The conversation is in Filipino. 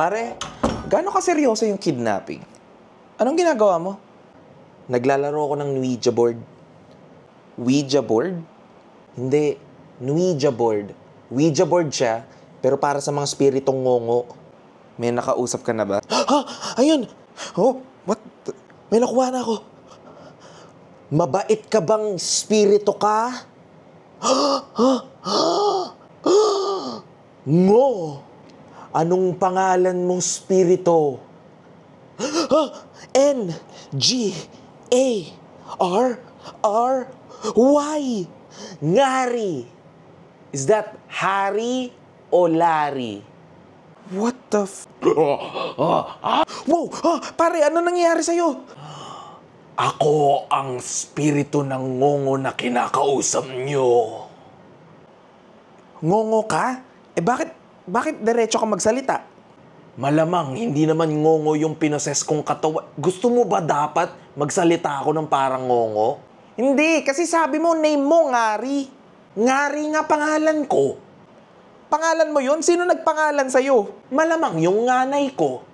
Pare, gaano ka seryoso yung kidnapping? Anong ginagawa mo? Naglalaro ako ng Ouija board. Ouija board? Hindi, Ouija board. Ouija board siya, pero para sa mga spiritong ngongo. May nakausap ka na ba? Ha! Ayun! Oh, what? May nakuha na ako. Mabait ka bang spirito ka? Ngo! Anong pangalan mong spirito? N-G-A-R-R-Y. Ngari. Is that Harry o Larry? What the Wow! Pare, ano nangyayari sa'yo? Ako ang spirito ng ngongo na kinakausap nyo. Ngongo ka? Bakit diretso ka magsalita? Malamang, hindi naman ngongo yung pinoses kong katawan. Gusto mo ba dapat magsalita ako ng parang ngongo? Hindi, kasi sabi mo, name mo, Ngari. Ngari nga pangalan ko. Pangalan mo yun? Sino nagpangalan sa'yo? Malamang yung nanay ko.